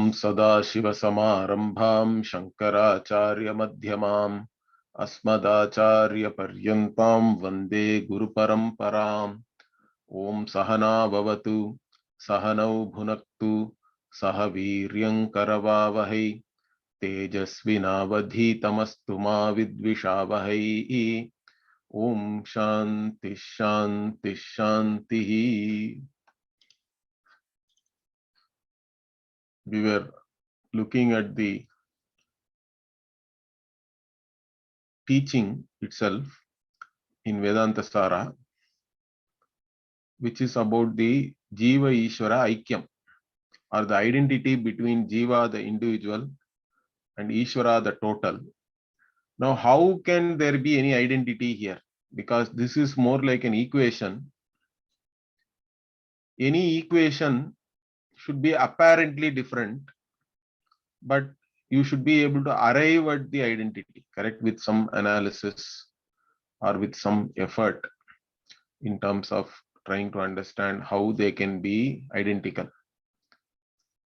Om Sadashivasamarambham Shankaracharya Madhyamam Asmadacharya Paryantam Vande Guru Paramparam. Om Sahana Bhavatu Sahanau Bhunaktu Sahaviryam Karavavahai Tejasvinavadhitamastu ma Vidvishavahai. Om Shanti Shanti Shanti. We were looking at the teaching itself in Vedanta Sara, which is about the Jiva Ishvara Aikyam, or the identity between Jiva, the individual, and Ishvara, the total. Now, how can there be any identity here? Because this is more like an equation. Any equation should be apparently different, but you should be able to arrive at the identity, correct, with some analysis or with some effort in terms of trying to understand how they can be identical.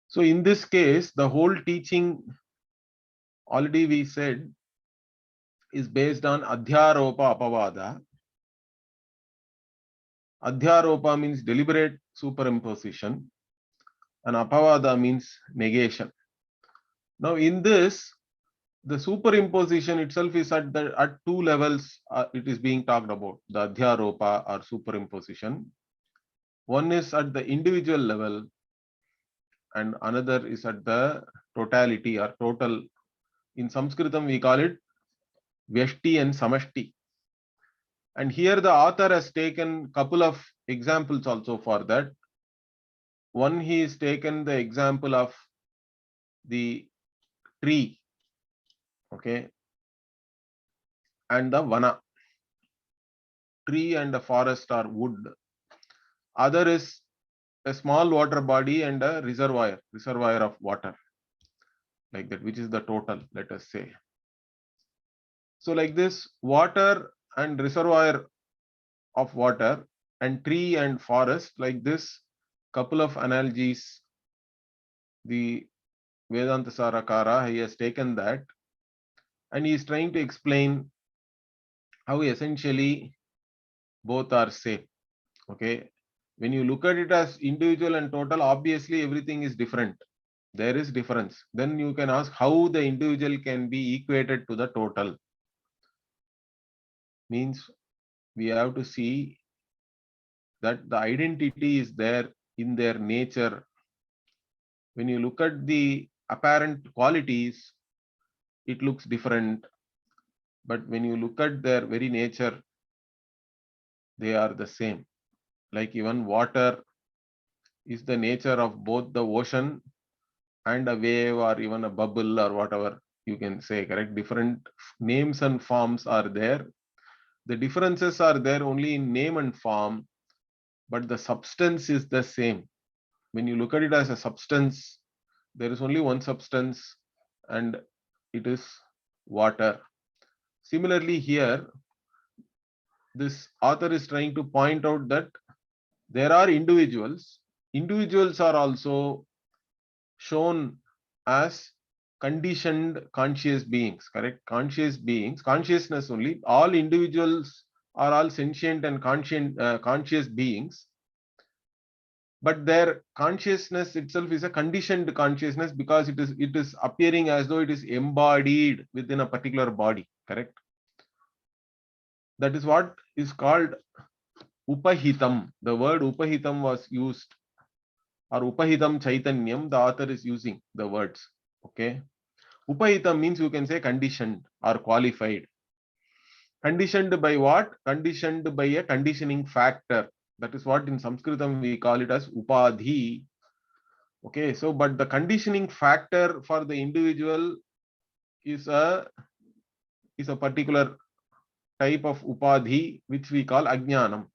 So in this case, the whole teaching, already we said, is based on Adhyaropa Apavada. Adhyaropa means deliberate superimposition, and Apavada means negation. Now in this, the superimposition itself is at two levels. It is being talked about, the Adhyaropa or superimposition. One is at the individual level, and another is at the totality or total. In Sanskritam, we call it Vyashti and Samashti. And here the author has taken a couple of examples also for that. One, he has taken the example of the tree, okay, and the vana. Tree and the forest or wood. Other is a small water body and a reservoir of water, like that, which is the total, let us say. So like this, water and reservoir of water and tree and forest, like this, couple of analogies, the Vedanta Sara, he has taken that and he is trying to explain how essentially both are same. Okay, when you look at it as individual and total, obviously everything is different. There is difference. Then you can ask how the individual can be equated to the total. Means we have to see that the identity is there in their nature. When you look at the apparent qualities, it looks different. But when you look at their very nature, they are the same. Like even water is the nature of both the ocean and a wave or even a bubble or whatever you can say, correct? Different names and forms are there. The differences are there only in name and form, but the substance is the same. When you look at it as a substance, there is only one substance and it is water. Similarly here, this author is trying to point out that there are individuals. Individuals are also shown as conditioned conscious beings, correct? Conscious beings, consciousness only. All individuals are all sentient and conscious beings, but their consciousness itself is a conditioned consciousness because it is appearing as though it is embodied within a particular body, correct? That is what is called upahitam. The word upahitam was used, or upahitam chaitanyam, the author is using the words, okay? Upahitam means you can say conditioned or qualified. Conditioned by what? Conditioned by a conditioning factor. That is what in Sanskritam we call it as upadhi. Okay, so but the conditioning factor for the individual is a particular type of upadhi which we call ajnanam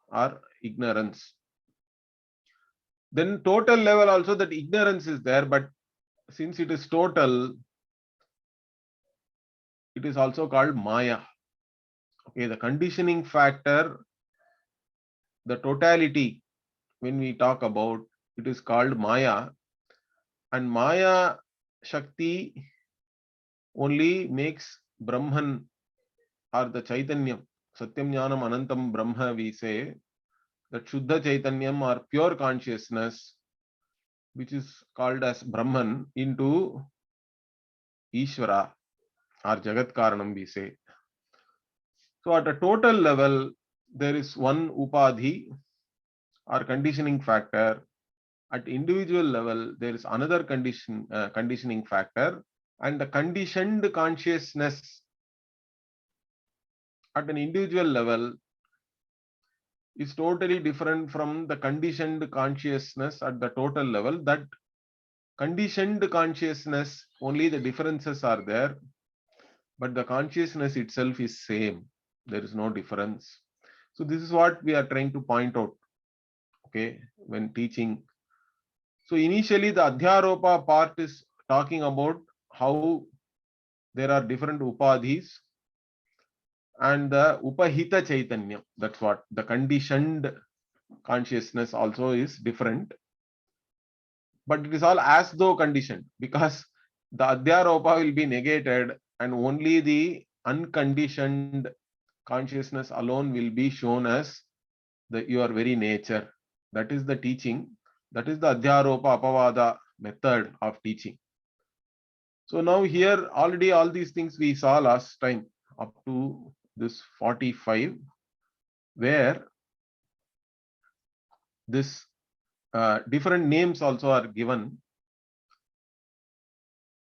or ignorance. Then total level also, that ignorance is there, but since it is total, it is also called maya. Okay, the conditioning factor, the totality, when we talk about, it is called maya. And Maya Shakti only makes Brahman or the Chaitanyam, Satyam Jnanam Anantam Brahma, we say, that Shuddha Chaitanyam or pure consciousness, which is called as Brahman, into Ishvara or Jagat Karanam, we say. So at a total level, there is one Upadhi or conditioning factor. At individual level, there is another conditioning factor, and the conditioned consciousness at an individual level is totally different from the conditioned consciousness at the total level. That conditioned consciousness, only the differences are there, but the consciousness itself is same. There is no difference. So this is what we are trying to point out, okay, when teaching. So initially the Adhyaropa part is talking about how there are different upadhis and the Upahita Chaitanya. That's what the conditioned consciousness also is different. But it is all as though conditioned, because the Adhyaropa will be negated and only the unconditioned consciousness alone will be shown as your very nature. That is the teaching. That is the Adhyaropa Apavada method of teaching. So now here already all these things we saw last time up to this 45, where this different names also are given,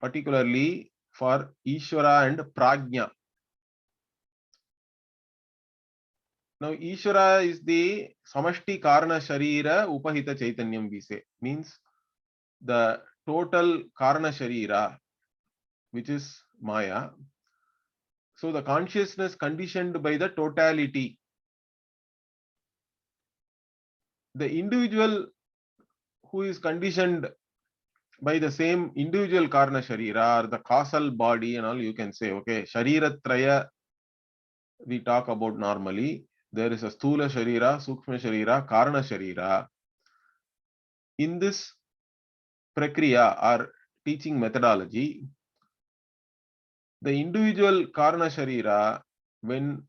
particularly for Ishvara and Prajna. Now Ishvara is the Samashti Karana Sharira Upahita Chaitanyam, we say, means the total Karana Sharira, which is Maya. So the consciousness conditioned by the totality. The individual who is conditioned by the same individual Karna Sharira or the causal body and all, you can say, okay, Shariratraya we talk about normally. There is a Sthula Sharira, Sukshma Sharira, Karna Sharira. In this Prakriya or teaching methodology, the individual Karna Sharira, when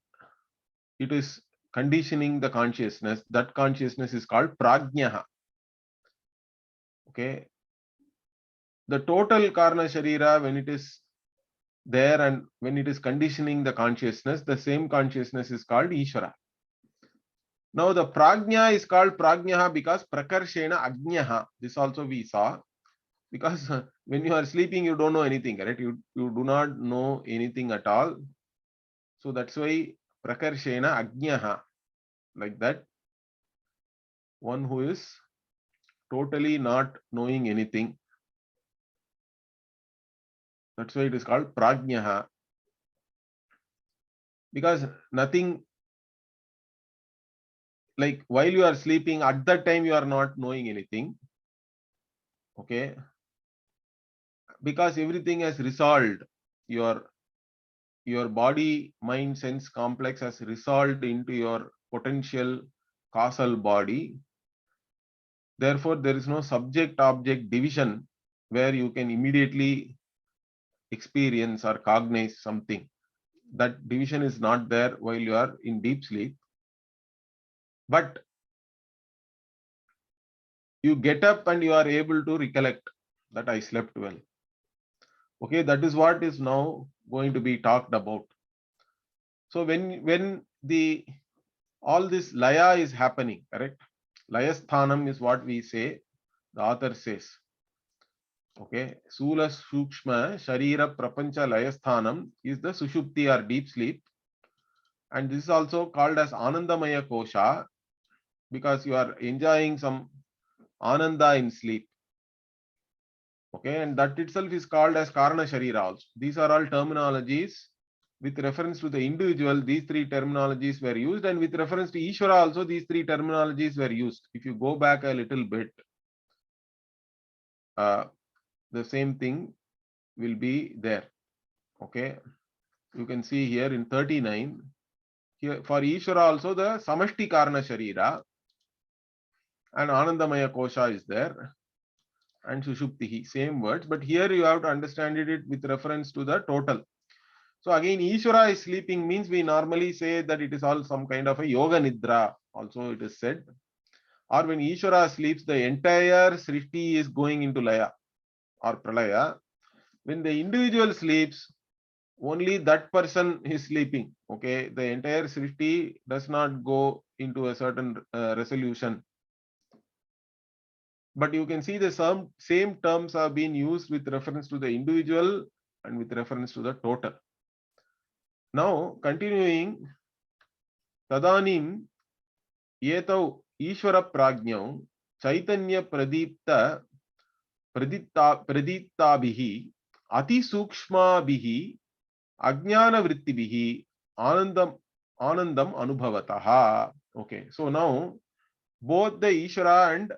it is conditioning the consciousness, that consciousness is called Prajnaha. Okay. The total Karna Sharira, when it is there and when it is conditioning the consciousness, the same consciousness is called Ishvara. Now the Prajna is called Prajnaha because Prakarshena Ajnaha. This also we saw. Because when you are sleeping, you don't know anything, right? You do not know anything at all. So that's why Prakarshena Ajnaha, like that. One who is totally not knowing anything. That's why it is called Prajnaha. Because nothing, like while you are sleeping, at that time you are not knowing anything. Okay. Because everything has resolved. Your body, mind, sense complex has resolved into your potential causal body. Therefore, there is no subject-object division where you can immediately experience or cognize something. That division is not there while you are in deep sleep. But you get up and you are able to recollect that I slept well. Okay, that is what is now going to be talked about. So when the all this laya is happening, correct? Layasthanam is what we say, the author says. Okay, Sula Sukshma Sharira Prapancha Layasthanam is the Sushupti or deep sleep. And this is also called as Anandamaya Kosha because you are enjoying some Ananda in sleep. Okay, and that itself is called as Karana Sharira also. These are all terminologies with reference to the individual. These three terminologies were used, and with reference to Ishvara also these three terminologies were used. If you go back a little bit, the same thing will be there. Okay, you can see here in 39. Here for Ishvara also the Samashti Karana Sharira and Anandamaya Kosha is there. and Sushuptihi, same words, but here you have to understand it with reference to the total. So again, Ishvara is sleeping means we normally say that it is all some kind of a yoga nidra, also it is said. Or when Ishvara sleeps, the entire Srishti is going into Laya or Pralaya. When the individual sleeps, only that person is sleeping. Okay, the entire Srishti does not go into a certain resolution. But you can see the same terms are being used with reference to the individual and with reference to the total. Now, continuing, Tadanim Yetau Ishvara Prajnau Chaitanya Pradiptabhihi Ati Sukshmabhihi Ajnana Vrittibihi Anandam Anubhavataha. Okay, so now both the Ishvara and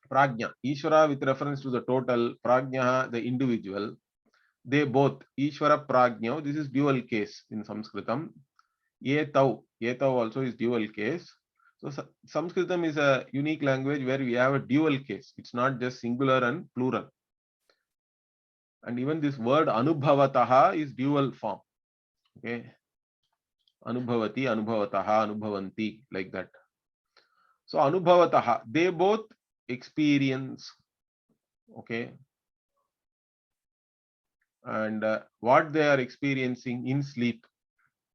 Prajna, Ishvara with reference to the total, Prajna the individual, they both, Ishvara Prajna, this is dual case in Sanskritam. Yetau also is dual case. So Sanskritam is a unique language where we have a dual case. It's not just singular and plural. And even this word Anubhavataha is dual form. Okay. Anubhavati, Anubhavataha, Anubhavanti, like that. So Anubhavataha, they both experience. Okay. And what they are experiencing in sleep.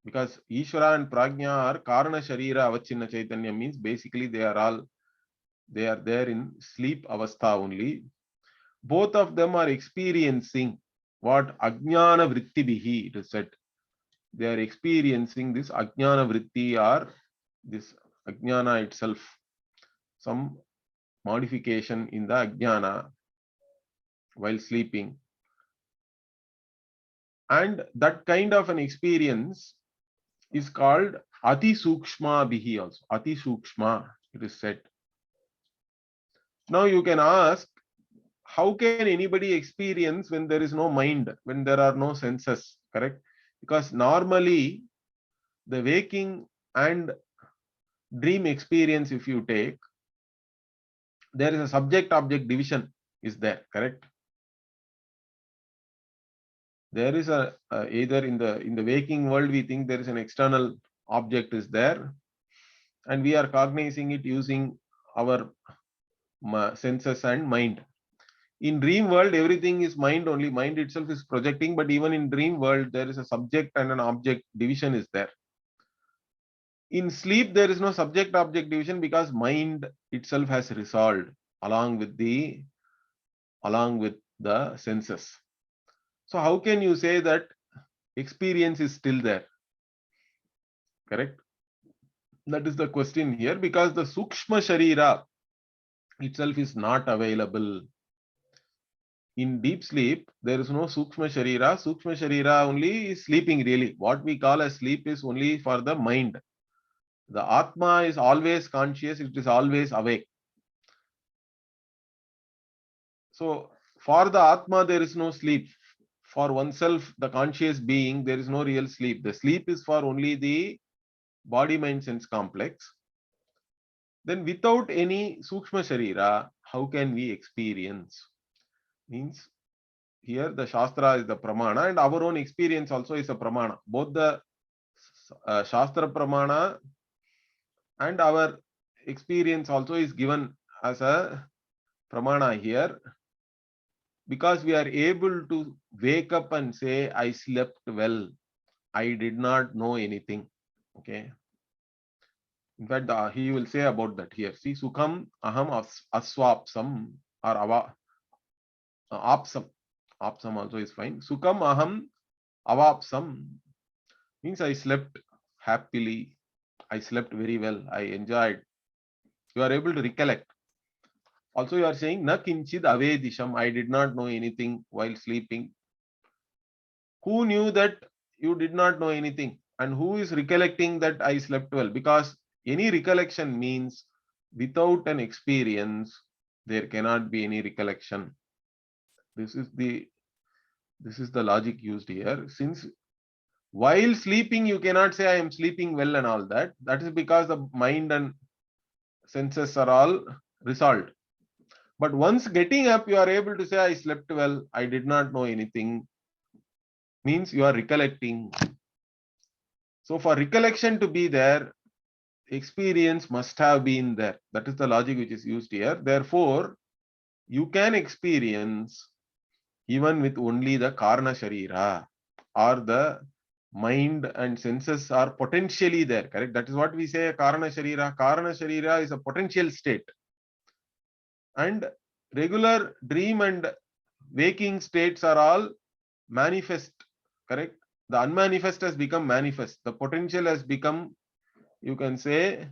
Because Ishvara and Prajna are Karana Sharira Avachinna Chaitanya, means basically they are there in sleep avastha only. Both of them are experiencing what Ajnana Vrittibihi, it is said. They are experiencing this Ajnana Vritti or this Ajnana itself, some modification in the Ajnana while sleeping. And that kind of an experience is called Ati Sukshma Bihi also. Ati Sukshma, it is said. Now you can ask, how can anybody experience when there is no mind, when there are no senses, correct? Because normally the waking and dream experience, if you take, there is a subject-object division is there, correct? There is a either in the waking world we think there is an external object is there, and we are cognizing it using our senses and mind. In dream world, everything is mind only. Mind itself is projecting, but even in dream world, there is a subject and an object division is there. In sleep, there is no subject-object division because mind itself has resolved along with the senses. So how can you say that experience is still there? Correct? That is the question here, because the Sukshma Sharira itself is not available. In deep sleep, there is no Sukshma Sharira. Sukshma Sharira only is sleeping really. What we call as sleep is only for the mind. The Atma is always conscious, it is always awake. So for the Atma, there is no sleep. For oneself, the conscious being, there is no real sleep. The sleep is for only the body, mind, sense complex. Then without any Sukshma Sharira, how can we experience? Means here the Shastra is the Pramana and our own experience also is a Pramana. Both the Shastra Pramana and our experience also is given as a Pramana here, because we are able to wake up and say, I slept well, I did not know anything. Okay. In fact, he will say about that here. See, Sukham Aham Aswapsam or Apsam. Apsam also is fine. Sukham Aham Avapsam means I slept happily. I slept very well. I enjoyed. You are able to recollect. Also, you are saying Na kinchid avedisham. I did not know anything while sleeping. Who knew that you did not know anything? And who is recollecting that I slept well? Because any recollection means without an experience, there cannot be any recollection. This is the logic used here. Since while sleeping, you cannot say I am sleeping well and all that. That is because the mind and senses are all resolved. But once getting up, you are able to say, I slept well, I did not know anything. Means you are recollecting. So for recollection to be there, experience must have been there. That is the logic which is used here. Therefore, you can experience even with only the karna sharira, or the mind and senses are potentially there. Correct? That is what we say karana sharira. Karana sharira is a potential state. And regular dream and waking states are all manifest. Correct? The unmanifest has become manifest. The potential has become, you can say,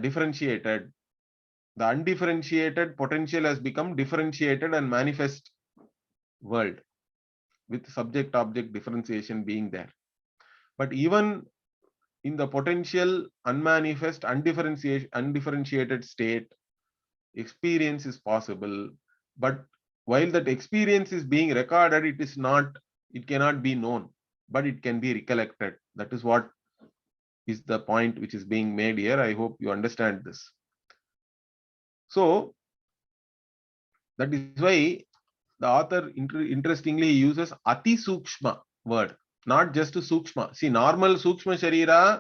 differentiated. The undifferentiated potential has become differentiated and manifest world, with subject object differentiation being there. But even in the potential unmanifest undifferentiated state, experience is possible. But while that experience is being recorded, it cannot be known, but it can be recollected. That is what is the point which is being made here. I hope you understand this. So that is why the author interestingly uses ati sukshma word, not just sukshma. See, normal sukshma sharira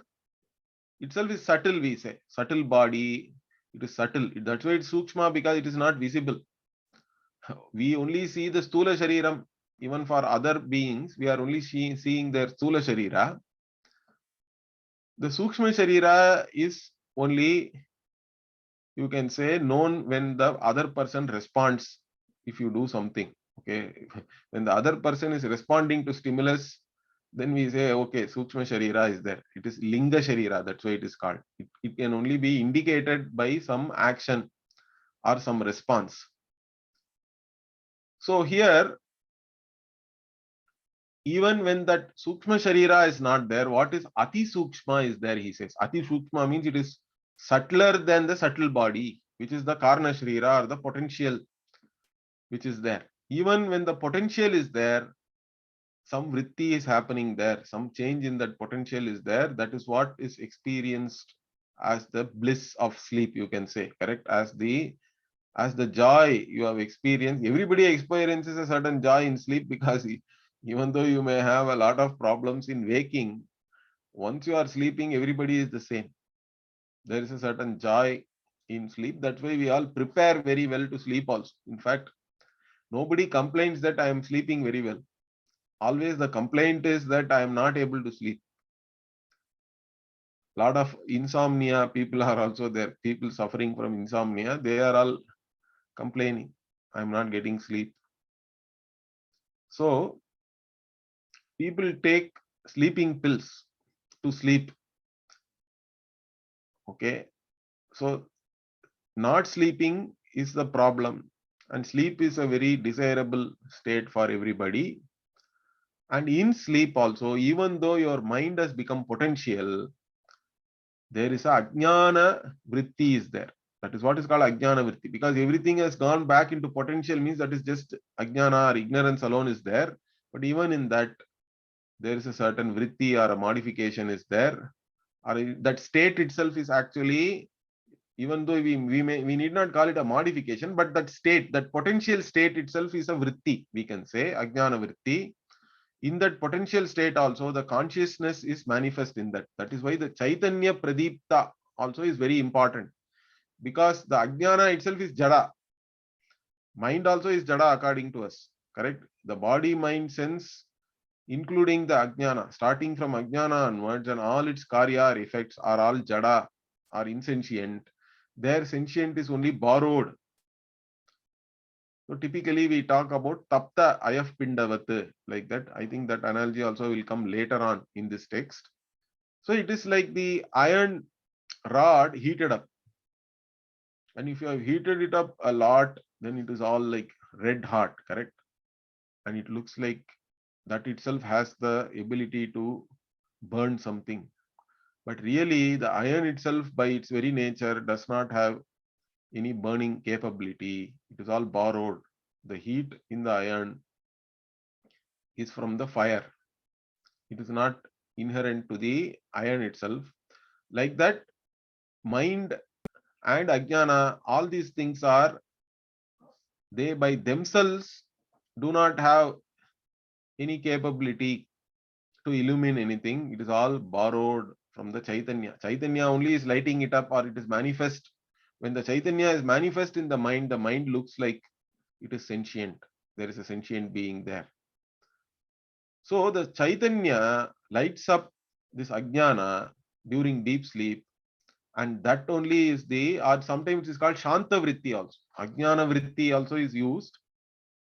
itself is subtle, we say. Subtle body, it is subtle. That's why it's sukshma, because it is not visible. We only see the stula shariram. Even for other beings, we are only seeing their stula sharira. The sukshma sharira is only, you can say, known when the other person responds. If you do something, okay, when the other person is responding to stimulus, then we say, okay, sukshma sharira is there. It is linga sharira, that's why it is called. It can only be indicated by some action or some response. So here, even when that sukshma sharira is not there, what is ati sukshma is there, he says. Ati sukshma means it is subtler than the subtle body, which is the karna sharira, or the potential which is there. Even when the potential is there, some vritti is happening there, some change in that potential is there. That is what is experienced as the bliss of sleep, you can say. Correct? As the joy you have experienced. Everybody experiences a certain joy in sleep, because even though you may have a lot of problems in waking, once you are sleeping, everybody is the same. There is a certain joy in sleep. That's why we all prepare very well to sleep also. In fact, nobody complains that I am sleeping very well. Always the complaint is that I am not able to sleep. A lot of insomnia people are also there. People suffering from insomnia, they are all complaining, I am not getting sleep. So people take sleeping pills to sleep. Okay. So not sleeping is the problem, and sleep is a very desirable state for everybody. And in sleep also, even though your mind has become potential, there is a ajnana vritti is there. That is what is called ajnana vritti, because everything has gone back into potential, means that is just ajnana or ignorance alone is there. But even in that, there is a certain vritti or a modification is there, or that state itself is actually, even though we need not call it a modification, but that state, that potential state itself is a vritti, we can say, ajnana vritti. In that potential state also, the consciousness is manifest in that. That is why the Chaitanya Pradipta also is very important, because the ajnana itself is jada. Mind also is jada according to us. Correct? The body, mind, sense, including the ajnana, starting from ajnana onwards, and all its karya or effects are all jada, are insentient. Their sentient is only borrowed. So typically we talk about tapta ayaf pindavat, like that. I think that analogy also will come later on in this text. So it is like the iron rod heated up. And if you have heated it up a lot, then it is all like red hot, correct? And it looks like that itself has the ability to burn something. But really, the iron itself, by its very nature, does not have any burning capability. It is all borrowed. The heat in the iron is from the fire. It is not inherent to the iron itself. Like that, mind and ajnana, all these things are they by themselves do not have any capability to illumine anything. It is all borrowed from the Chaitanya. Chaitanya only is lighting it up, or it is manifest. When the Chaitanya is manifest in the mind looks like it is sentient. There is a sentient being there. So the Chaitanya lights up this Ajnana during deep sleep, and that only is or sometimes it is called Shanta Vritti also. Ajnana Vritti also is used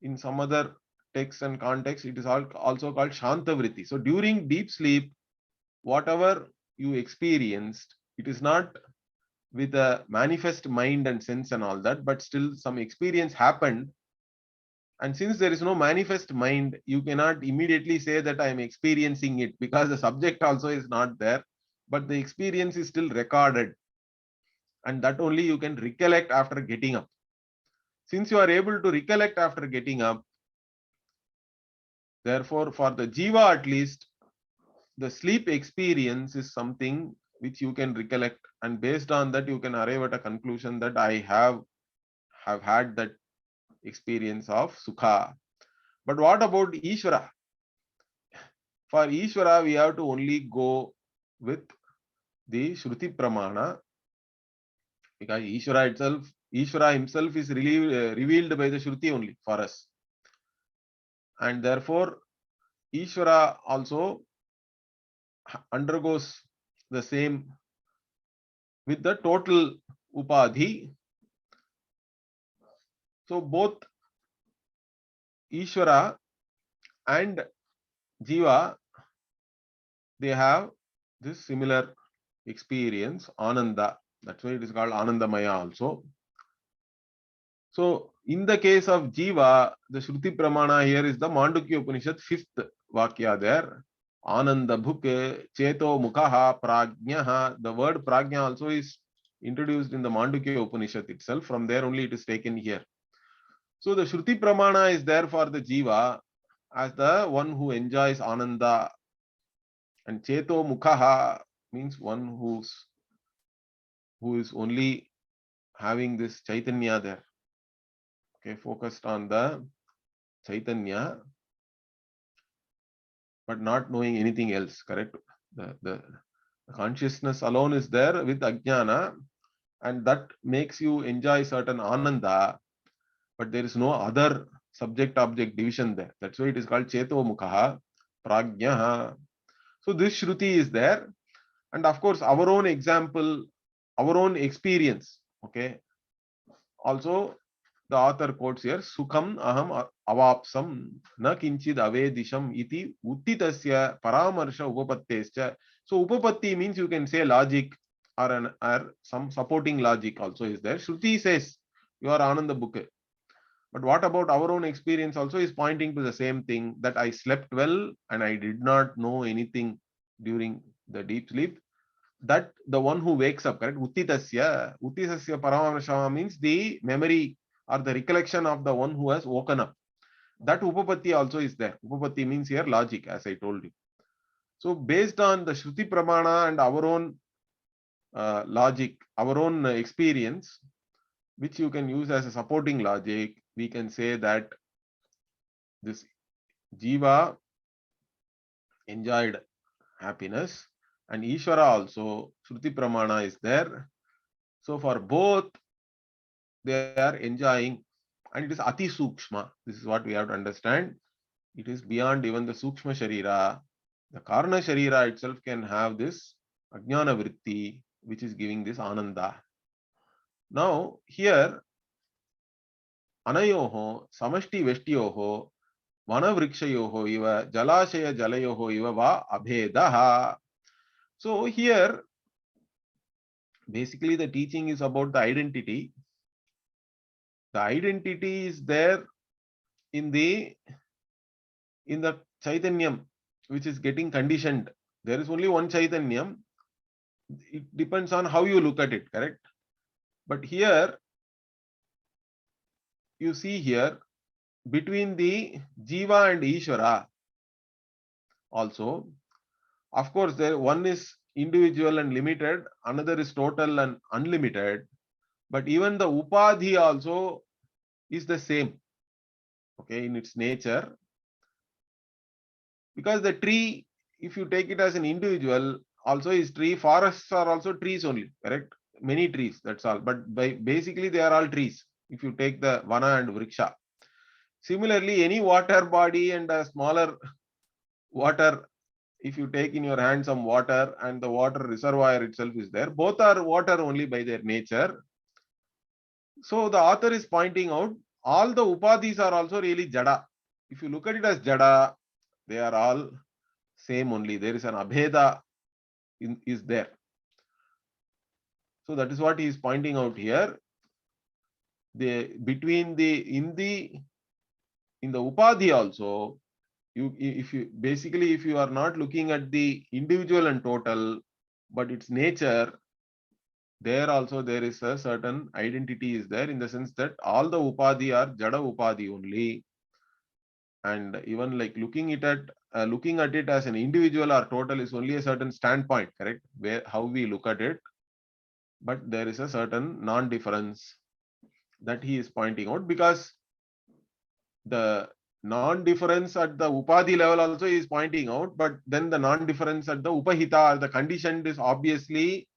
in some other texts and contexts. It is also called Shanta Vritti. So during deep sleep, whatever you experienced, it is not with a manifest mind and sense and all that, but still some experience happened. And since there is no manifest mind, you cannot immediately say that I am experiencing it, because the subject also is not there, but the experience is still recorded. And that only you can recollect after getting up. Since you are able to recollect after getting up, therefore, for the Jiva at least, the sleep experience is something which you can recollect, and based on that you can arrive at a conclusion that I have had that experience of Sukha. But what about Ishvara? For Ishvara, we have to only go with the Shruti Pramana, because Ishvara himself is revealed by the Shruti only for us. And therefore, Ishvara also undergoes the same with the total Upadhi. So both Ishvara and Jiva, they have this similar experience, Ananda. That's why it is called Anandamaya also. So in the case of Jiva, the Shruti Pramana here is the Mandukya Upanishad 5th Vakya there. Ananda Bhuke, Cheto Mukhaha, Prajnaha. The word Prajna also is introduced in the Mandukya Upanishad itself. From there only it is taken here. So the Shruti Pramana is there for the Jiva as the one who enjoys Ananda. And Cheto Mukhaha means one who is only having this Chaitanya there. Okay, focused on the Chaitanya, but not knowing anything else, correct? The consciousness alone is there with Ajnana, and that makes you enjoy certain Ananda, but there is no other subject-object division there. That's why it is called Cheto Mukhaha, Prajnaha. So this Shruti is there, and of course our own example, our own experience, okay? Also, the author quotes here, Sukham aham avapsam na kinchid avedisham iti uttitasya paramarsha upapattescha. So upapatti means you can say logic, or some supporting logic also is there. Shruti says you are Ananda Bhuke. But what about our own experience also is pointing to the same thing, that I slept well and I did not know anything during the deep sleep. That the one who wakes up, correct? Uttitasya Paramahamashama means the memory or the recollection of the one who has woken up. That Upapatti also is there. Upapatti means here logic, as I told you. So based on the Shruti Pramana and our own logic, our own experience, which you can use as a supporting logic, we can say that this Jiva enjoyed happiness, and Ishvara also, Shruti Pramana is there. So for both, they are enjoying, and it is Ati Sukshma. This is what we have to understand. It is beyond even the Sukshma Sharira. The Karna Sharira itself can have this Ajnana Vritti, which is giving this Ananda. Now, here, Anayoho, Samashti Veshtiyoho, Vanavrikshayoho iva, Jalashaya Jalayoho iva va Abhedaha. So here, basically the teaching is about the identity. The identity is there in the Chaitanyam, which is getting conditioned. There is only one Chaitanyam. It depends on how you look at it, correct? But here, you see here, between the Jiva and Ishvara also, of course, there one is individual and limited, another is total and unlimited. But even the Upadhi also is the same, okay, in its nature. Because the tree, if you take it as an individual, also is tree. Forests are also trees only, correct? Many trees, that's all. But basically they are all trees, if you take the vana and vriksha. Similarly, any water body and a smaller water, if you take in your hand some water and the water reservoir itself is there, both are water only by their nature. So the author is pointing out all the upadhis are also really jada. If you look at it as jada, they are all same only. There is an abheda is there. So that is what he is pointing out here. Between in the upadhi also, if you are not looking at the individual and total, but its nature, there also there is a certain identity is there, in the sense that all the upadhi are jada upadhi only. And even like looking at it as an individual or total is only a certain standpoint, correct, where how we look at it. But there is a certain non-difference that he is pointing out, because the non-difference at the upadhi level also is pointing out, but then the non-difference at the upahita or the conditioned is obviously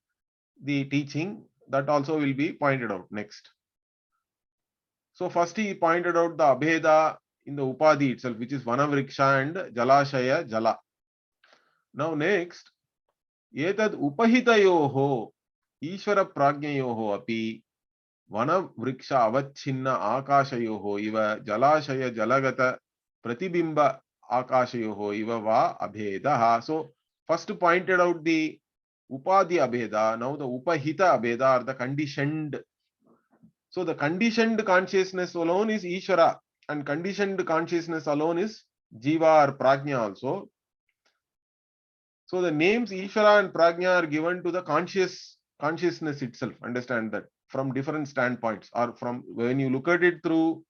the teaching, that also will be pointed out next. So first he pointed out the abheda in the upadhi itself, which is vanavriksha and jalashaya jala. Now next, etad upahitayoho ishvara prajnayoho api vanavriksha avachinna akashayoho iva jalashaya jalagata pratibimba akashayoho iva va abhedaha. So first pointed out the upadhi abheda, now the upahita abheda, or the conditioned. So the conditioned consciousness alone is Ishvara, and conditioned consciousness alone is Jiva or Prajna also. So the names Ishvara and Prajna are given to the consciousness itself. Understand that from different standpoints, or from when you look at it through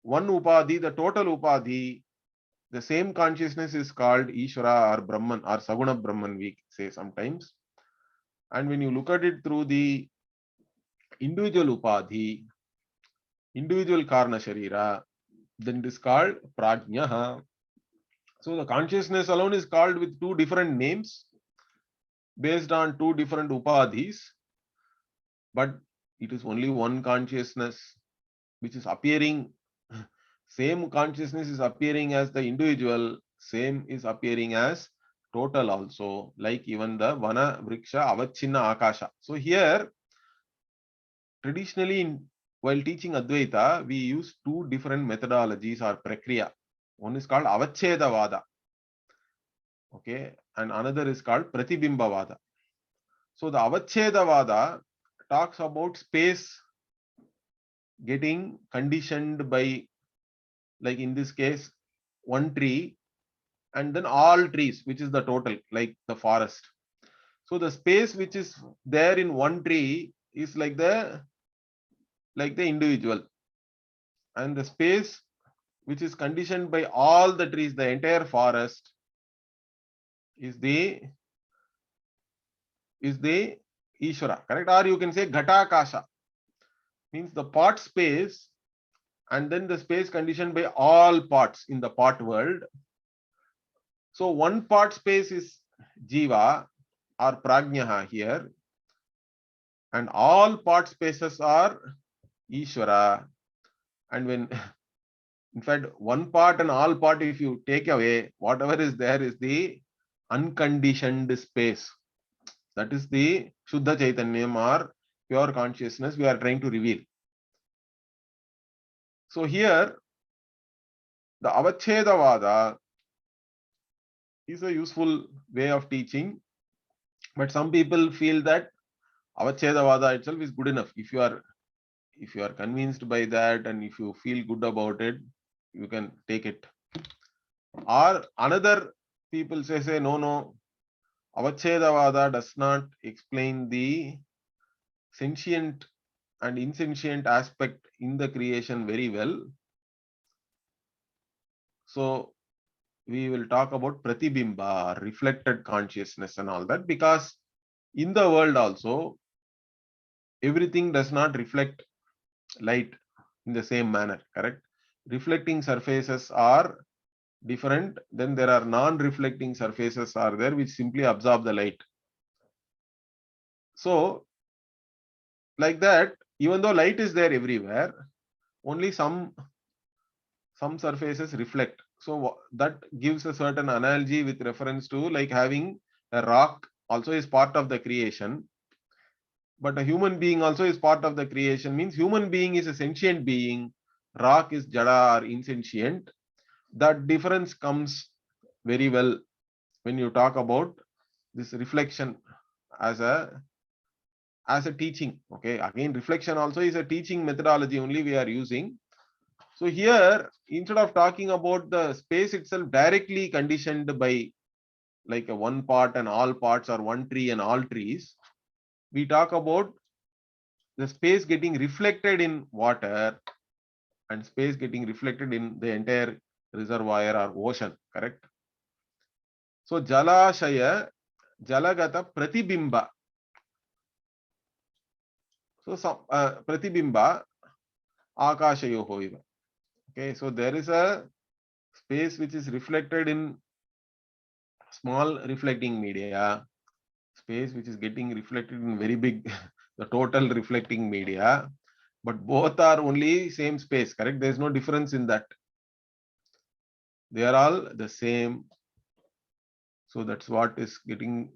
one upadhi, the total upadhi, the same consciousness is called Ishvara or Brahman or Saguna Brahman, we say sometimes. And when you look at it through the individual upadhi, individual karna sharira, then it is called prajna. So the consciousness alone is called with two different names based on two different upadhis, but it is only one consciousness which is appearing. Same consciousness is appearing as the individual, same is appearing as total also, like even the vana vriksha avachinna akasha. So here, traditionally while teaching Advaita, we use two different methodologies or prakriya. One is called avachedavada, okay, and another is called pratibimba. So the avachedavada talks about space getting conditioned by, like in this case, one tree and then all trees, which is the total, like the forest. So the space which is there in one tree is like the individual, and the space which is conditioned by all the trees, the entire forest, is the Ishvara, correct? Or you can say Ghatakasha, means the pot space, and then the space conditioned by all pots in the pot world. So one pot space is Jiva or Prajnaha here, and all pot spaces are Ishvara. And when, in fact, one part and all part, if you take away, whatever is there is the unconditioned space. That is the Shuddha Chaitanyam or pure consciousness we are trying to reveal. So here, the Avachedavada is a useful way of teaching, but some people feel that Avachedavada itself is good enough. If you are convinced by that and if you feel good about it, you can take it. Or another people say no, Avachedavada does not explain the sentient and insentient aspect in the creation very well. So we will talk about pratibimba, reflected consciousness and all that, because in the world also everything does not reflect light. in the same manner, correct? Reflecting surfaces are different. Then there are non-reflecting surfaces are there which simply absorb the light. So like that, even though light is there everywhere, only some surfaces reflect. So that gives a certain analogy with reference to like having a rock also is part of the creation, but a human being also is part of the creation. Means human being is a sentient being, rock is jada or insentient. That difference comes very well when you talk about this reflection as a teaching. Okay, again, reflection also is a teaching methodology only we are using. So here, instead of talking about the space itself directly conditioned by like a one part and all parts or one tree and all trees, we talk about the space getting reflected in water and space getting reflected in the entire reservoir or ocean, correct? So Jalashaya, Jalagata Pratibimba. So some Pratibimba Akashayoho iva. Okay, so there is a space which is reflected in small reflecting media, space which is getting reflected in very big, the total reflecting media, but both are only same space, correct? There is no difference in that. They are all the same. So that's what is getting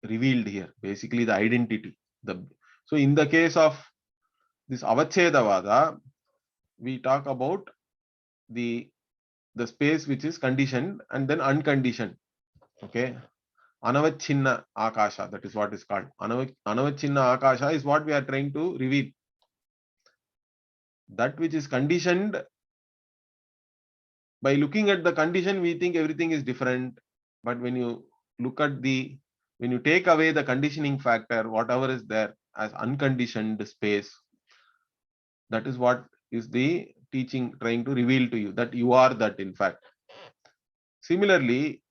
revealed here. Basically, the identity. So in the case of this Avachedavada, we talk about the space which is conditioned and then unconditioned. Okay. Anavachinna Akasha, that is what is called. Anavachinna Akasha is what we are trying to reveal. That which is conditioned, by looking at the condition, we think everything is different. But when you look at when you take away the conditioning factor, whatever is there as unconditioned space, that is what is the teaching trying to reveal to you, that you are that in fact. Similarly,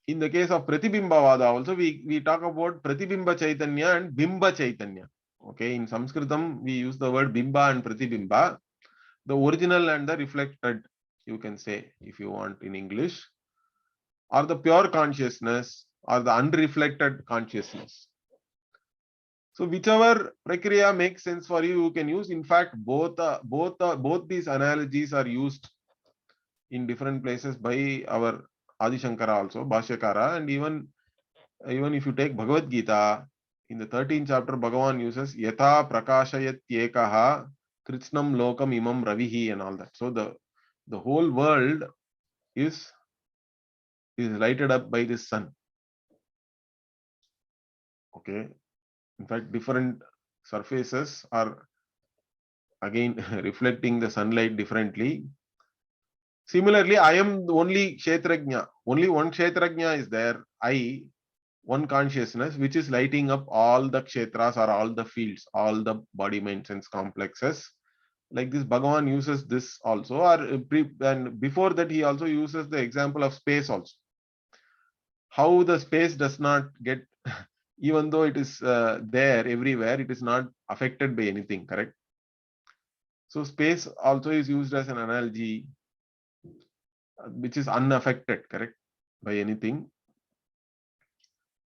in the case of Pratibimba also, we talk about Pratibimba Chaitanya and Bimba Chaitanya. Okay, in Sanskritam, we use the word Bimba and Pratibimba, the original and the reflected, you can say, if you want in English, or the pure consciousness or the unreflected consciousness. So whichever prakriya makes sense for you, you can use. In fact, both these analogies are used in different places by our Adi Shankara also, Bhashyakara, and even if you take Bhagavad Gita, in the 13th chapter, Bhagavan uses Yatha Prakashayat Yekaha Kritsnam Lokam Imam Ravihi and all that. So the whole world is lighted up by this sun. Okay. In fact, different surfaces are again reflecting the sunlight differently. Similarly, I am the only Kshetrajna. Only one Kshetrajna is there. I, one consciousness, which is lighting up all the Kshetras or all the fields, all the body, mind, sense complexes. Like this, Bhagavan uses this also. And before that, he also uses the example of space also. How the space does not get, even though it is there everywhere, it is not affected by anything, correct? So space also is used as an analogy, which is unaffected, correct, by anything.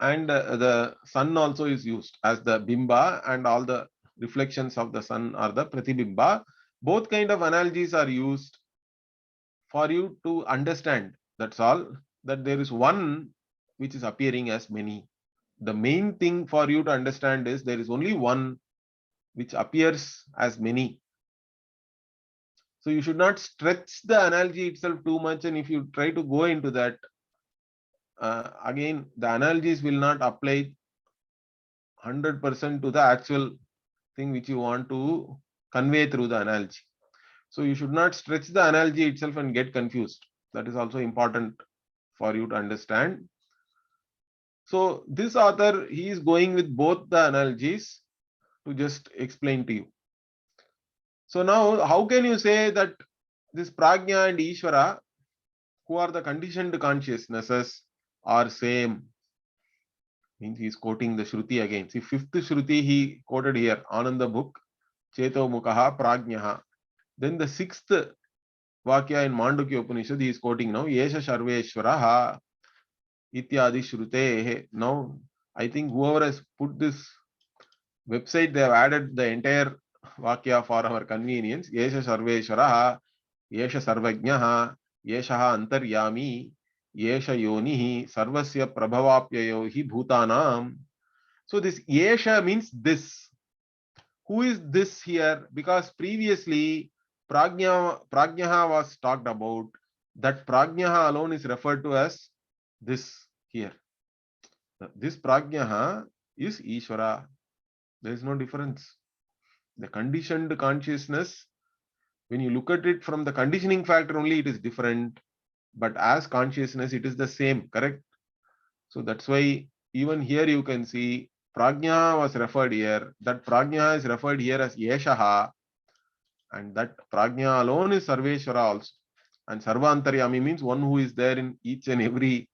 And the sun also is used as the bimba, and all the reflections of the sun are the pratibimba. Both kind of analogies are used for you to understand, that's all, that there is one which is appearing as many. The main thing for you to understand is there is only one which appears as many. So you should not stretch the analogy itself too much, and if you try to go into that, again, the analogies will not apply 100% to the actual thing which you want to convey through the analogy. So you should not stretch the analogy itself and get confused. That is also important for you to understand. So this author, he is going with both the analogies to just explain to you. So now, how can you say that this Prajna and Ishvara, who are the conditioned consciousnesses, are same? Means he is quoting the Shruti again. See, fifth Shruti he quoted here, Ananda book, Cheto Mukaha Prajnaha. Then the sixth Vakya in Mandukya Upanishad he is quoting now, Yesha Sarveshwaraha Ityadi Shrutehe. Now, I think whoever has put this website, they have added the entire Vakya for our convenience. Yesha Sarveshwaraha, Yesha Sarvajnaha, Yeshaha Antaryami, Yesha Yonihi, Sarvasya Prabhavapyayohi Bhutanam. So this Yesha means this. Who is this here? Because previously Prajnaha was talked about. That Prajnaha alone is referred to as this here. This Prajnaha is Ishvara. There is no difference. The conditioned consciousness, when you look at it from the conditioning factor only, it is different. But as consciousness, it is the same, correct? So that's why even here you can see Prajna was referred here. That Prajna is referred here as Yeshaha. And that Prajna alone is Sarveshwara also. And Sarvantaryami means one who is there in each and every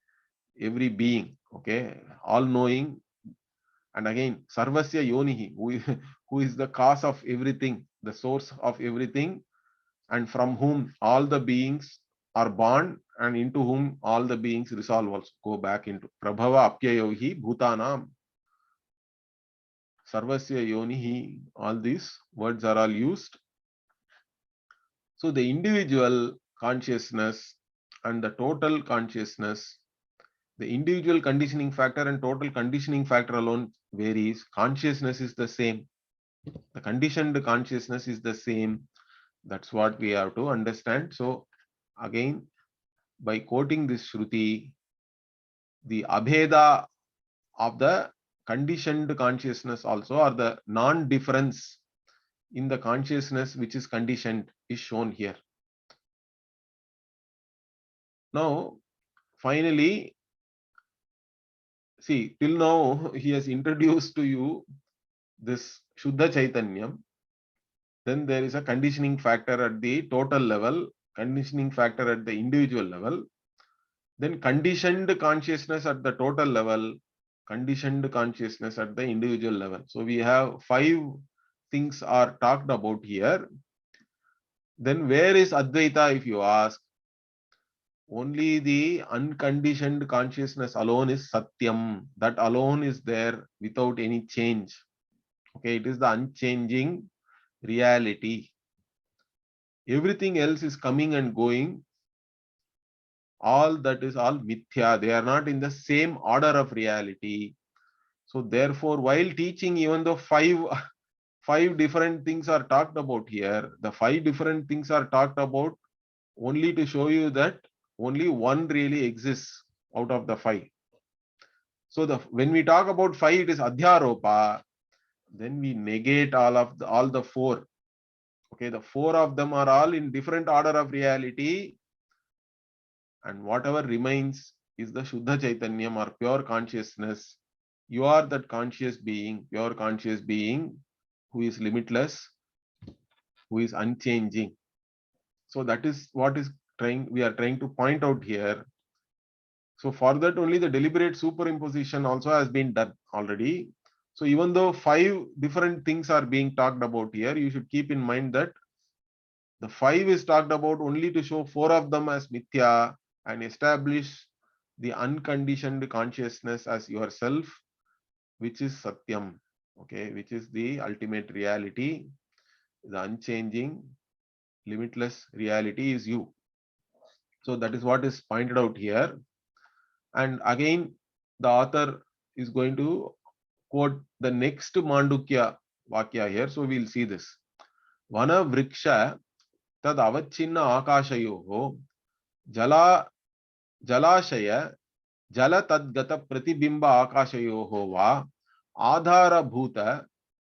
being. Okay, all knowing. And again, Sarvasya Yonihi, who is the cause of everything, the source of everything, and from whom all the beings are born, and into whom all the beings resolve also, go back into. Prabhava Apyayohi Bhutanam. Sarvasya Yonihi, all these words are all used. So the individual consciousness and the total consciousness, the individual conditioning factor and total conditioning factor alone varies. Consciousness is the same. The conditioned consciousness is the same. That's what we have to understand. So again, by quoting this Shruti, the Abheda of the conditioned consciousness also, or the non-difference in the consciousness which is conditioned, is shown here. Now, finally, see, till now he has introduced to you this Shuddha Chaitanyam. Then there is a conditioning factor at the total level, conditioning factor at the individual level, then conditioned consciousness at the total level, conditioned consciousness at the individual level. So we have 5 things are talked about here. Then where is Advaita, if you ask? Only the unconditioned consciousness alone is Satyam. That alone is there without any change. Okay, it is the unchanging reality. Everything else is coming and going. All that is all mithya. They are not in the same order of reality. So therefore, while teaching, even though five different things are talked about here, the 5 different things are talked about only to show you that only one really exists out of the 5. So when we talk about 5, it is adhyaropa. Then we negate all the 4. Okay, the 4 of them are all in different order of reality, and whatever remains is the Shuddha Chaitanyam or pure consciousness. You are that conscious being, pure conscious being, who is limitless, who is unchanging. So that is what we are trying to point out here. So for that only the deliberate superimposition also has been done already. So even though 5 different things are being talked about here, you should keep in mind that the 5 is talked about only to show 4 of them as mithya and establish the unconditioned consciousness as yourself, which is Satyam, okay, which is the ultimate reality, the unchanging, limitless reality is you. So that is what is pointed out here. And again, the author is going to quote the next Mandukya Vakya here. So we'll see this. Vana vriksha tad avachinna akashayoho jalashaya jala tadgata pratibimba akashayoho va adhara bhuta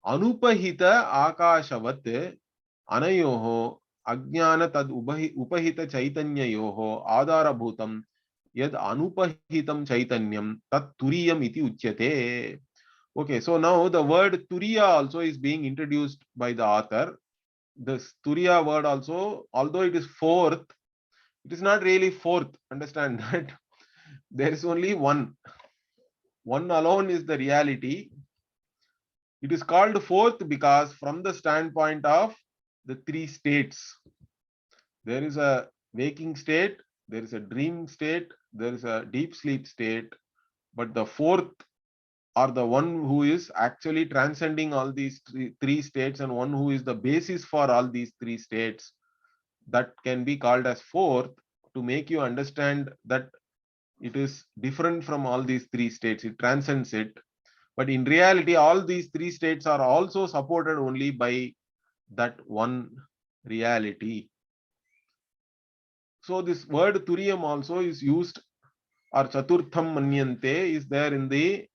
anupahita akashavat anayoho ajnana tad upahita chaitanyayoho adhara bhutam yad anupahitam chaitanyam tat turiyam iti uchyate. Okay, so now the word turiya also is being introduced by the author. This turiya word also, although it is 4th, it is not really 4th. Understand that there is only one. one alone is the reality. It is called fourth because from the standpoint of the three states, there is a waking state, there is a dream state, there is a deep sleep state, but the fourth, or the one who is actually transcending all these three states and one who is the basis for all these three states, that can be called as fourth, to make you understand that it is different from all these three states, it transcends it. But in reality, all these three states are also supported only by that one reality. So this word Turiyam also is used, or Chaturtham Manyante is there in the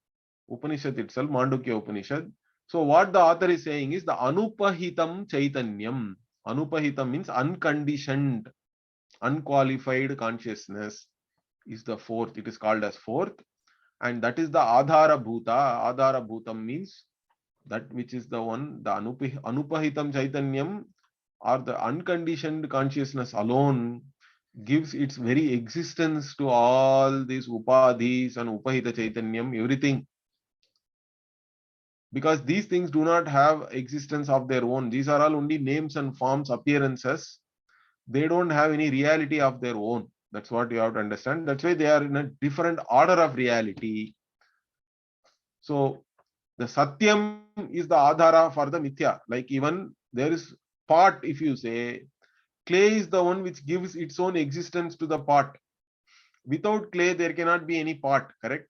Upanishad itself, Mandukya Upanishad. So what the author is saying is the Anupahitam Chaitanyam. Anupahitam means unconditioned, unqualified consciousness is the fourth. It is called as fourth. And that is the Adhara Bhuta. Adhara Bhutam means that which is the one, the Anupahitam Chaitanyam, or the unconditioned consciousness alone, gives its very existence to all these upadhis and upahita chaitanyam, everything. Because these things do not have existence of their own. These are all only names and forms, appearances. They don't have any reality of their own. That's what you have to understand. That's why they are in a different order of reality. So the Satyam is the Adhara for the Mithya. Like even there is pot, if you say, clay is the one which gives its own existence to the pot. Without clay, there cannot be any pot, correct?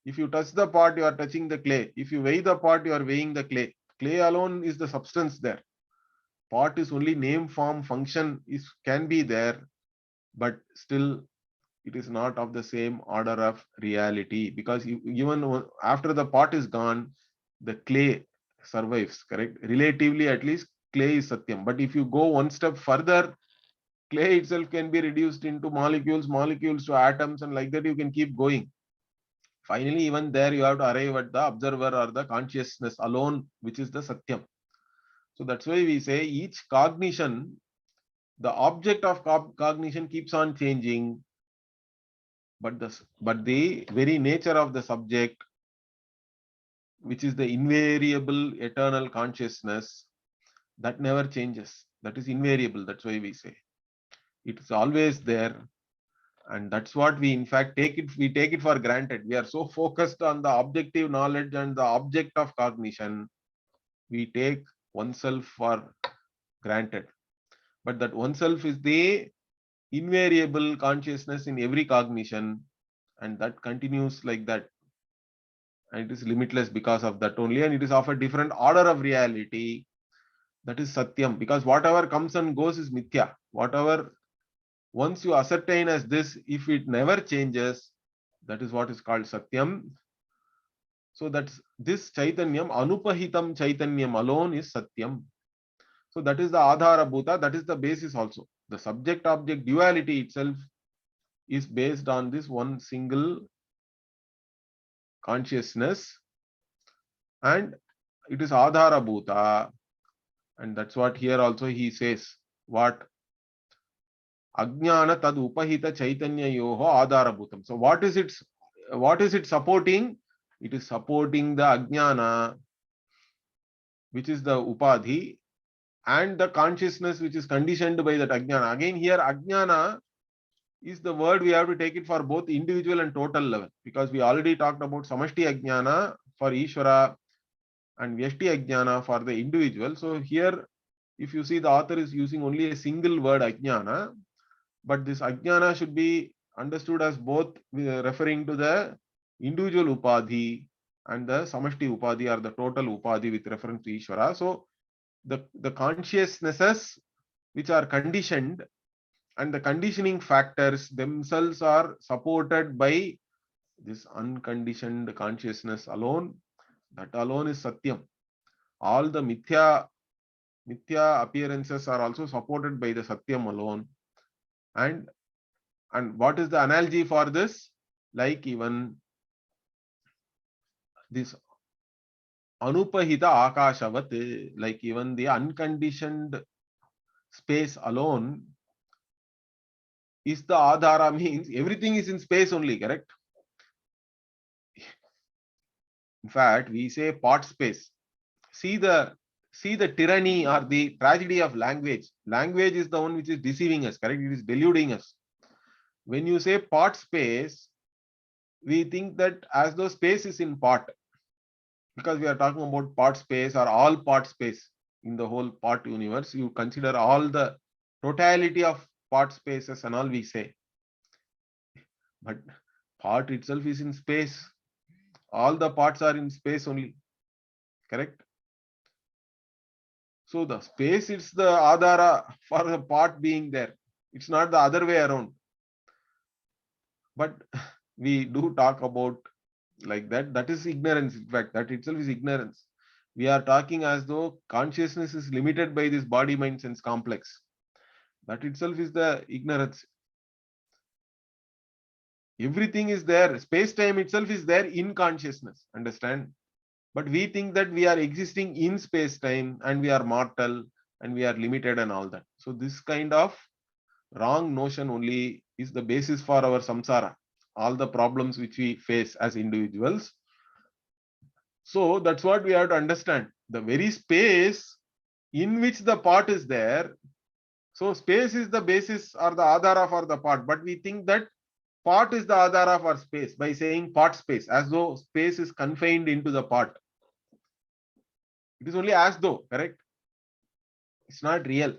If you touch the pot, you are touching the clay. If you weigh the pot, you are weighing the clay. Clay alone is the substance there. Pot is only name, form, function can be there, but still it is not of the same order of reality, because even after the pot is gone, the clay survives, correct? Relatively, at least, clay is Satyam. But if you go one step further, clay itself can be reduced into molecules, molecules to atoms, and like that you can keep going. Finally, even there you have to arrive at the observer or the consciousness alone, which is the Satyam. So that's why we say each cognition, the object of cognition keeps on changing, but the very nature of the subject, which is the invariable eternal consciousness, that never changes. That is invariable. That's why we say it is always there. And that's what we in fact take it for granted. We are so focused on the objective knowledge and the object of cognition, we take oneself for granted. But that oneself is the invariable consciousness in every cognition, and that continues like that. And it is limitless because of that only, and it is of a different order of reality. That is Satyam, because whatever comes and goes is Mithya. Whatever, once you ascertain as this, if it never changes, that is what is called Satyam. So that's this Chaitanyam, Anupahitam Chaitanyam alone is Satyam. So that is the Adhara Bhuta, that is the basis also. The subject-object duality itself is based on this one single consciousness, and it is Adhara Bhuta. And that's what here also he says. What? Ajnana tad upahita chaitanya yoho Adhara Bhutam. So what is it supporting? It is supporting the Ajnana, which is the Upadhi, and the consciousness which is conditioned by that Ajnana. Again here Ajnana is the word we have to take it for both individual and total level, because we already talked about Samashti Ajnana for Ishvara and Vyashti Ajnana for the individual. So here, if you see, the author is using only a single word Ajnana, but this Ajnana should be understood as both referring to the individual Upadhi and the Samashti Upadhi, or the total Upadhi with reference to Ishvara. So the consciousnesses which are conditioned, and the conditioning factors themselves are supported by this unconditioned consciousness alone. That alone is Satyam. All the Mithya appearances are also supported by the Satyam alone. And what is the analogy for this? Like even this Anupahita Akashavat, like even the unconditioned space alone is the Adhara, means everything is in space only, correct? In fact, we say part space. See the tyranny or the tragedy of language. Language is the one which is deceiving us, correct? It is deluding us. When you say part space, we think that as though space is in part, because we are talking about part space or all part space in the whole part universe. You consider all the totality of part spaces and all we say. But part itself is in space. All the parts are in space only, correct? So the space is the adhara for the part being there. It's not the other way around. But we do talk about like that. That is ignorance. In fact, that itself is ignorance. We are talking as though consciousness is limited by this body, mind, sense complex. That itself is the ignorance. Everything is there. Space-time itself is there in consciousness. Understand? But we think that we are existing in space-time and we are mortal and we are limited and all that. So this kind of wrong notion only is the basis for our samsara. All the problems which we face as individuals. So that's what we have to understand. The very space in which the part is there. So space is the basis or the adhara for the part. But we think that part is the adhara for space by saying part space, as though space is confined into the part. It is only as though, correct? It's not real.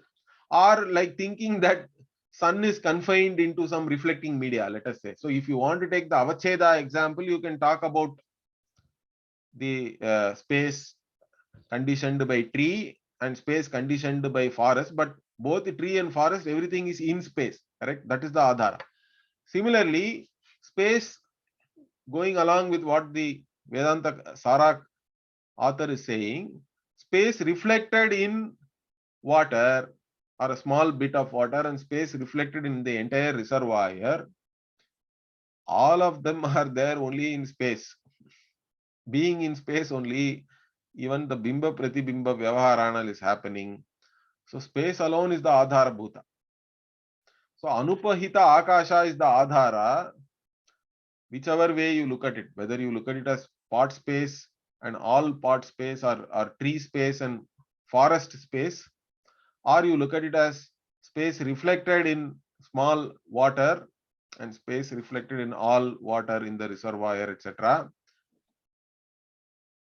Or like thinking that sun is confined into some reflecting media, let us say. So if you want to take the avacheda example, you can talk about the space conditioned by tree and space conditioned by forest, but both the tree and forest, everything is in space, correct? That is the adhara. Similarly, space, going along with what the Vedanta Sara author is saying, space reflected in water or a small bit of water and space reflected in the entire reservoir, all of them are there only in space. Being in space only, even the bimba pratibimba vyavaharanal is happening. So space alone is the adhara bhuta. So anupahita akasha is the adhara, whichever way you look at it, whether you look at it as part space and all part space or tree space and forest space, or you look at it as space reflected in small water and space reflected in all water in the reservoir, etc.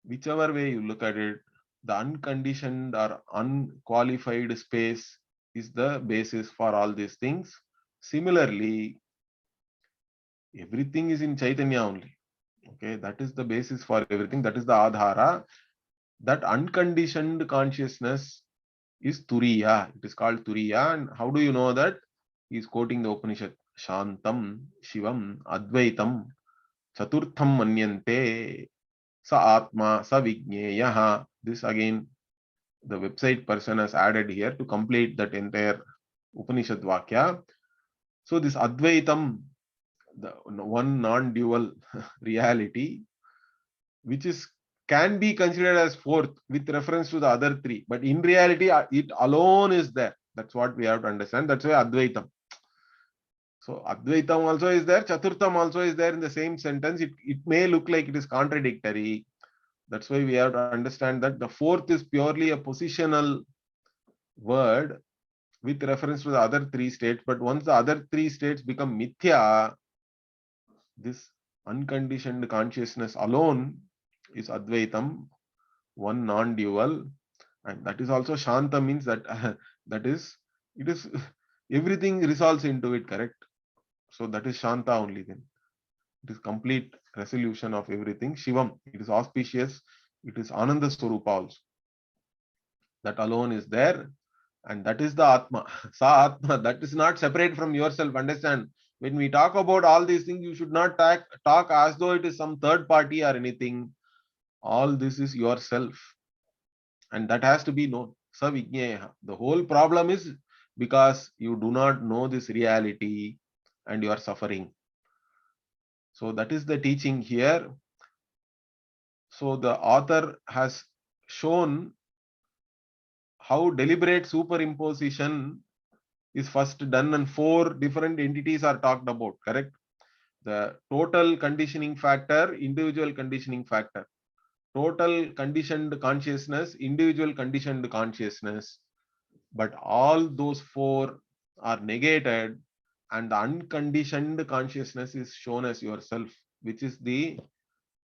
Whichever way you look at it, the unconditioned or unqualified space is the basis for all these things. Similarly, everything is in Chaitanya only. Okay, that is the basis for everything. That is the adhara. That unconditioned consciousness is Turiya. It is called Turiya. And how do you know that? He is quoting the Upanishad. Shantam, Shivam, Advaitam, Chaturtham Manyante, Sa Atma, Sa Vigneyaha. This again, the website person has added here to complete that entire Upanishad Vakya. So this Advaitam, the one non-dual reality, which can be considered as fourth with reference to the other three, but in reality it alone is there. That's what we have to understand. That's why Advaitam. So Advaitam also is there, Chaturtham also is there in the same sentence. It may look like it is contradictory. That's why we have to understand that the fourth is purely a positional word with reference to the other three states. But once the other three states become mithya, this unconditioned consciousness alone is Advaitam, one non-dual, and that is also Shanta, means that that is, it is everything resolves into it, correct? So that is Shanta only then. It is complete resolution of everything. Shivam, it is auspicious, it is Ananda Swarupa also. That alone is there, and that is the Atma. Sa Atma, that is not separate from yourself. Understand? When we talk about all these things, you should not talk as though it is some third party or anything. All this is yourself. And that has to be known. Savigneya. The whole problem is because you do not know this reality and you are suffering. So that is the teaching here. So the author has shown how deliberate superimposition is first done and four different entities are talked about, correct? The total conditioning factor, individual conditioning factor. total conditioned consciousness, individual conditioned consciousness, but all those four are negated, and the unconditioned consciousness is shown as yourself, which is the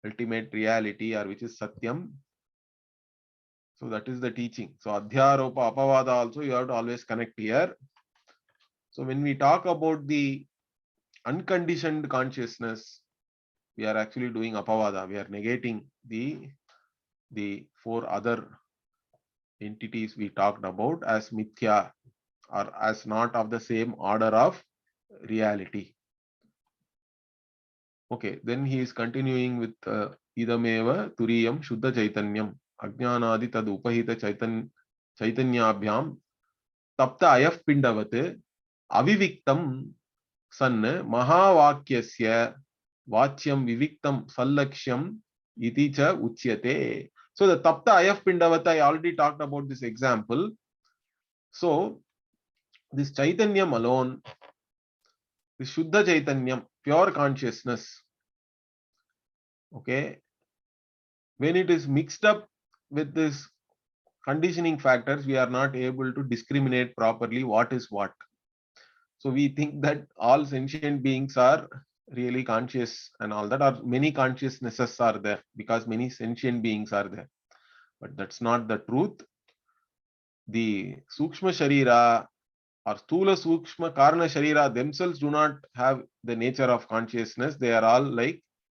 ultimate reality, or which is Satyam. So that is the teaching. So Adhyaropa Apavada also you have to always connect here. So when we talk about the unconditioned consciousness, we are actually doing Apavada. We are negating the four other entities we talked about as Mithya, or as not of the same order of reality. Okay, then he is continuing with Idameva Turiyam Shuddha Chaitanyam Ajnanadi Tad Upahita Chaitanyabhyam Tapta Ayaf Pindavat Aviviktam San Mahavakyasya Vachyam Viviktam Sallakshyam Iti Cha Uchyate. So the Tapta Ayaf Pindavat, I already talked about this example. So this Chaitanyam alone, this Shuddha Chaitanyam, pure consciousness, okay, when it is mixed up with this conditioning factors, we are not able to discriminate properly what is what. So we think that all sentient beings are really conscious and all that, or many consciousnesses are there because many sentient beings are there. But that's not the truth. The Sukshma Sharira or Stula Sukshma Karna Sharira themselves do not have the nature of consciousness. They are all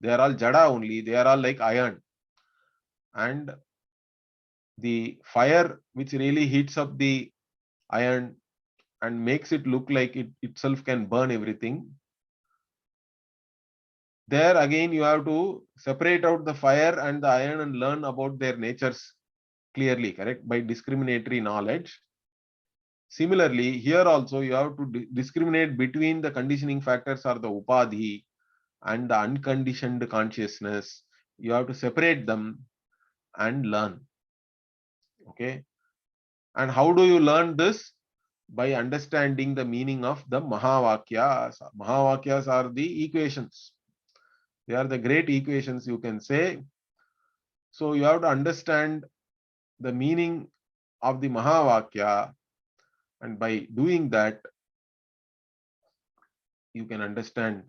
Jada only. They are all like iron. And the fire which really heats up the iron and makes it look like it itself can burn everything. There again you have to separate out the fire and the iron and learn about their natures clearly, correct? By discriminatory knowledge. Similarly, here also you have to discriminate between the conditioning factors or the upadhi and the unconditioned consciousness. You have to separate them and learn. Okay. And how do you learn this? By understanding the meaning of the Mahavakyas. Mahavakyas are the equations. They are the great equations, you can say. So you have to understand the meaning of the Mahavakya, and by doing that, you can understand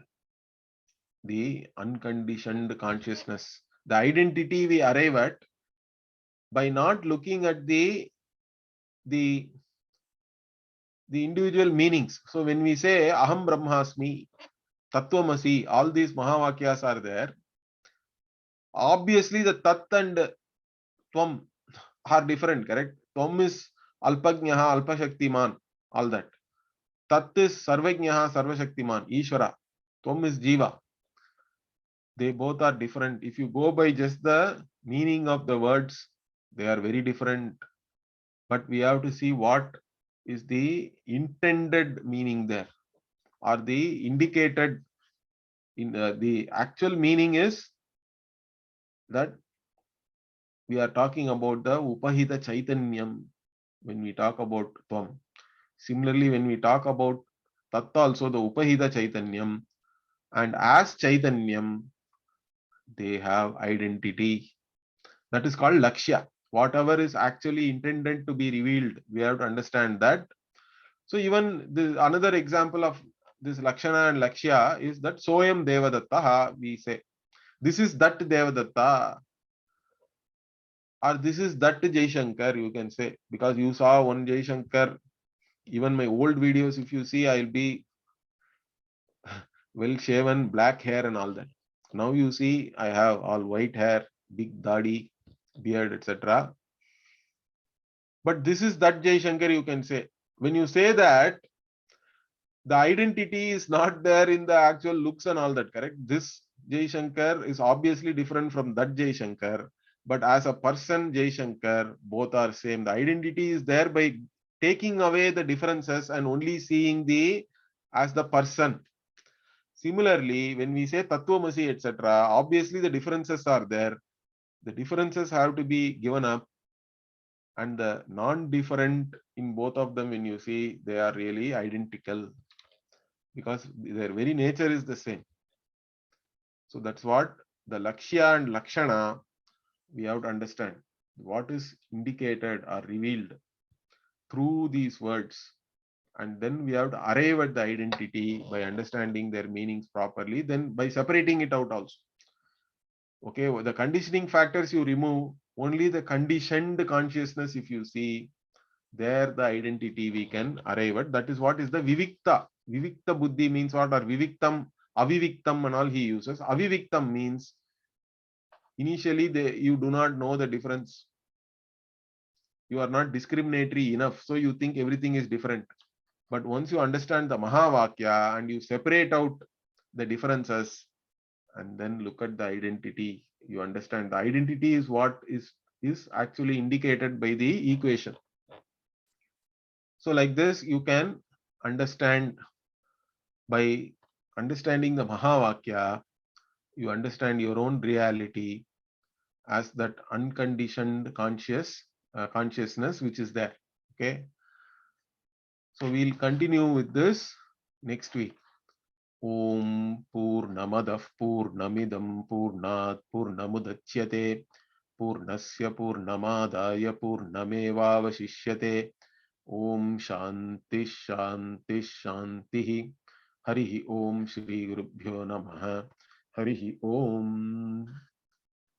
the unconditioned consciousness. The identity we arrive at by not looking at the individual meanings. So when we say Aham Brahmasmi, Tattvamasi, all these Mahavakyas are there. Obviously, the Tat and Tvam are different, correct? Tvam is Alpajnaha, Alpashaktiman, all that. Tat is Sarvajnaha, Sarvashaktiman, Ishvara. Tvam is Jiva. They both are different. If you go by just the meaning of the words, they are very different. But we have to see what is the intended meaning there, or the indicated in the actual meaning is that we are talking about the Upahita Chaitanyam when we talk about Tvam. Similarly, when we talk about Tatta, also the Upahita Chaitanyam, and as Chaitanyam, they have identity. That is called Lakshya. Whatever is actually intended to be revealed, we have to understand that. So even another example of this Lakshana and Lakshya is that Soyam Devadatta, we say. This is that Devadatta, or this is that Jaishankar, you can say, because you saw one Jaishankar. Even my old videos, if you see, I'll be well shaven, black hair and all that. Now you see, I have all white hair, big dadi, beard, etc. But this is that Jaishankar, you can say. When you say that, the identity is not there in the actual looks and all that, correct? This Jaishankar is obviously different from that Jaishankar. But as a person, Jaishankar, both are same. The identity is there by taking away the differences and only seeing as the person. Similarly, when we say Tattvamasi, etc., obviously the differences are there. The differences have to be given up, and the non-different in both of them, when you see, they are really identical because their very nature is the same. So that's what the Lakshya and Lakshana we have to understand what is indicated or revealed through these words, and then we have to arrive at the identity by understanding their meanings properly, then by separating it out also. Okay, the conditioning factors you remove, only the conditioned consciousness, if you see, there the identity we can arrive at. That is what is the vivikta. Vivikta buddhi means what? Or viviktam, aviviktam and all he uses. Aviviktam means initially you do not know the difference. You are not discriminatory enough, so you think everything is different. But once you understand the Mahavakya and you separate out the differences and then look at the identity, you understand the identity is what is actually indicated by the equation. So like this, you can understand, by understanding the Mahavakya, you understand your own reality as that unconditioned consciousness which is there. Okay. So we'll continue with this next week. Om Purnamadah Purnamidam Purnat Purnamudachyate Purnasya Purnamadaya Purnamevavashishyate. Om Shanti Shanti Shanti. Harihi Om Shri Gurubhyo Namaha. Harihi Om.